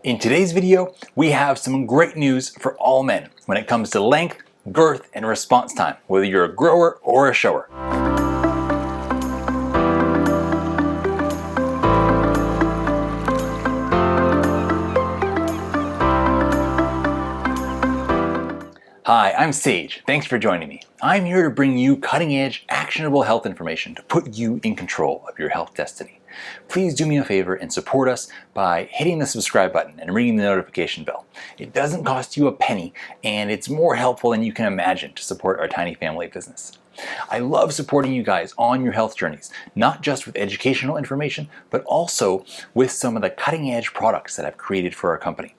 In today's video, we have some great news for all men when it comes to length, girth, and response time, whether you're a grower or a shower. Hi, I'm Sage. Thanks for joining me. I'm here to bring you cutting-edge, actionable health information to put you in control of your health destiny. Please do me a favor and support us by hitting the subscribe button and ringing the notification bell. It doesn't cost you a penny, and it's more helpful than you can imagine to support our tiny family business. I love supporting you guys on your health journeys, not just with educational information, but also with some of the cutting-edge products that I've created for our company.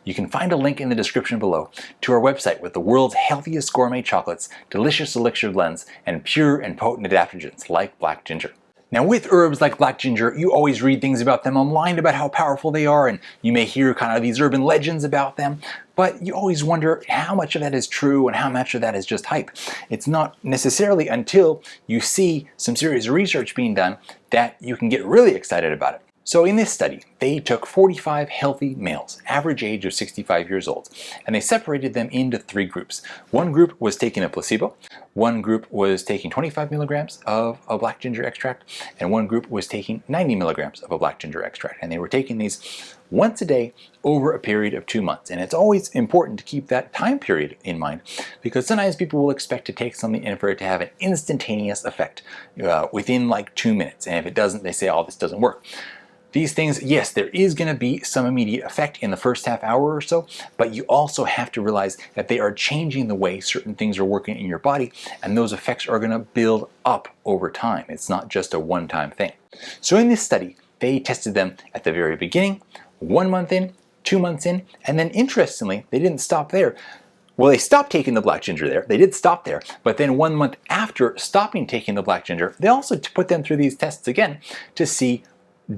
You can find a link in the description below to our website with the world's healthiest gourmet chocolates, delicious elixir blends, and pure and potent adaptogens like black ginger. Now, with herbs like black ginger, you always read things about them online about how powerful they are, and you may hear kind of these urban legends about them, but you always wonder how much of that is true and how much of that is just hype. It's not necessarily until you see some serious research being done that you can get really excited about it. So in this study, they took 45 healthy males, average age of 65 years old, and they separated them into three groups. One group was taking a placebo, one group was taking 25 milligrams of a black ginger extract, and one group was taking 90 milligrams of a black ginger extract. And they were taking these once a day over a period of 2 months. And it's always important to keep that time period in mind, because sometimes people will expect to take something and for it to have an instantaneous effect within like 2 minutes. And if it doesn't, they say, oh, this doesn't work. These things, yes, there is going to be some immediate effect in the first half hour or so, but you also have to realize that they are changing the way certain things are working in your body, and those effects are going to build up over time. It's not just a one-time thing. So in this study, they tested them at the very beginning, 1 month in, 2 months in, and then interestingly, they didn't stop there. Well, they stopped taking the black ginger there. They did stop there, but then 1 month after stopping taking the black ginger, they also put them through these tests again to see,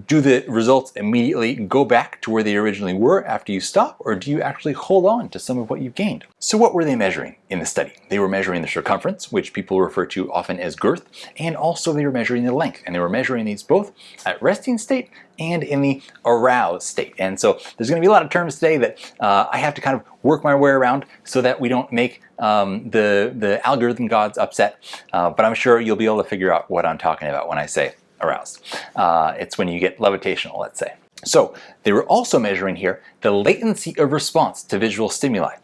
do the results immediately go back to where they originally were after you stop, or do you actually hold on to some of what you've gained? So what were they measuring in the study? They were measuring the circumference, which people refer to often as girth, and also they were measuring the length, and they were measuring these both at resting state and in the aroused state. And so there's going to be a lot of terms today that I have to kind of work my way around so that we don't make the algorithm gods upset, but I'm sure you'll be able to figure out what I'm talking about when I say aroused. It's when you get levitational, let's say. So they were also measuring here the latency of response to visual stimuli.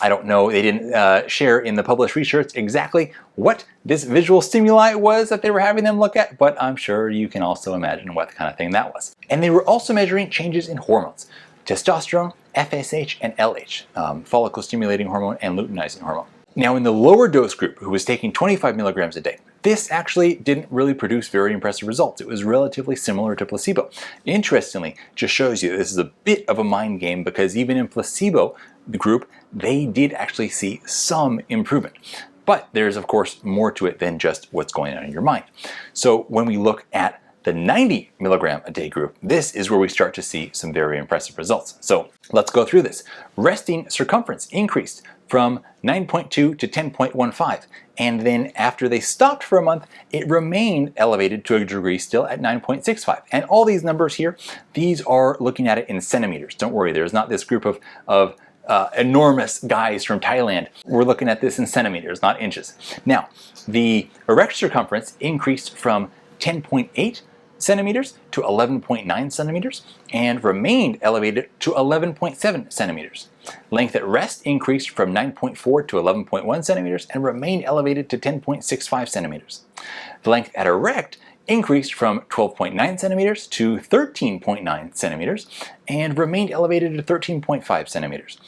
I don't know, they didn't share in the published research exactly what this visual stimuli was that they were having them look at, but I'm sure you can also imagine what kind of thing that was. And they were also measuring changes in hormones: testosterone, FSH, and LH, follicle stimulating hormone and luteinizing hormone. Now in the lower dose group, who was taking 25 milligrams a day, this actually didn't really produce very impressive results. It was relatively similar to placebo. Interestingly, just shows you this is a bit of a mind game, because even in placebo group, they did actually see some improvement. But there's of course more to it than just what's going on in your mind. So when we look at the 90 milligram a day group, this is where we start to see some very impressive results. So let's go through this. Resting circumference increased from 9.2 to 10.15, and then after they stopped for a month, it remained elevated to a degree still at 9.65. And all these numbers here, these are looking at it in centimeters. Don't worry, there's not this group of enormous guys from Thailand. We're looking at this in centimeters, not inches. Now, the erect circumference increased from 10.8 centimeters to 11.9 centimeters and remained elevated to 11.7 centimeters. Length at rest increased from 9.4 to 11.1 centimeters and remained elevated to 10.65 centimeters. The length at erect increased from 12.9 centimeters to 13.9 centimeters and remained elevated to 13.5 centimeters.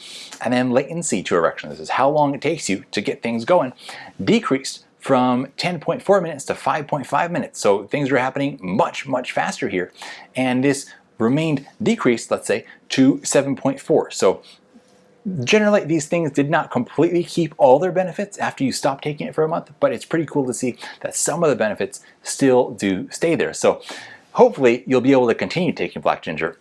And then latency to erection, this is how long it takes you to get things going, decreased from 10.4 minutes to 5.5 minutes. So things are happening much, much faster here. And this remained decreased, let's say, to 7.4. So generally, these things did not completely keep all their benefits after you stop taking it for a month, but it's pretty cool to see that some of the benefits still do stay there. So hopefully you'll be able to continue taking black ginger,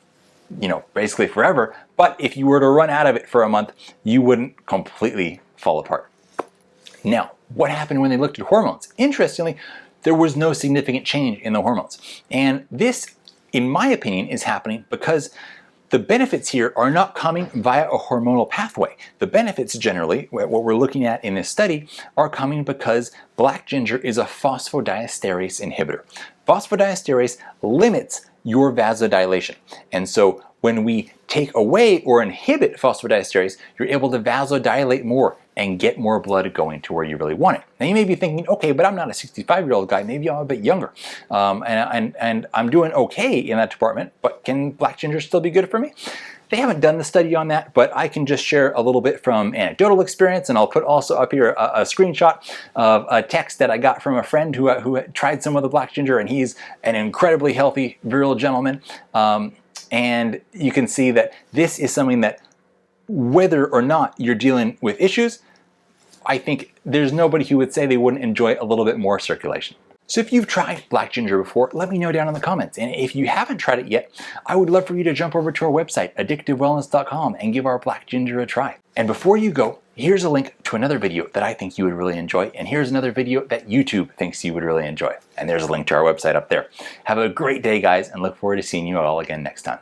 basically forever. But if you were to run out of it for a month, you wouldn't completely fall apart. Now, what happened when they looked at hormones? Interestingly, there was no significant change in the hormones. And this, in my opinion, is happening because the benefits here are not coming via a hormonal pathway. The benefits generally, what we're looking at in this study, are coming because black ginger is a phosphodiesterase inhibitor. Phosphodiesterase limits your vasodilation. And so when we take away or inhibit phosphodiesterase, you're able to vasodilate more and get more blood going to where you really want it. Now you may be thinking, okay, but I'm not a 65-year-old guy, maybe I'm a bit younger. And I'm doing okay in that department, but can black ginger still be good for me? They haven't done the study on that, but I can just share a little bit from anecdotal experience, and I'll put also up here a screenshot of a text that I got from a friend who tried some of the black ginger, and he's an incredibly healthy, virile gentleman. And you can see that this is something that, whether or not you're dealing with issues, I think there's nobody who would say they wouldn't enjoy a little bit more circulation. So if you've tried black ginger before, let me know down in the comments. And if you haven't tried it yet, I would love for you to jump over to our website, addictivewellness.com, and give our black ginger a try. And before you go, here's a link to another video that I think you would really enjoy. And here's another video that YouTube thinks you would really enjoy. And there's a link to our website up there. Have a great day, guys, and look forward to seeing you all again next time.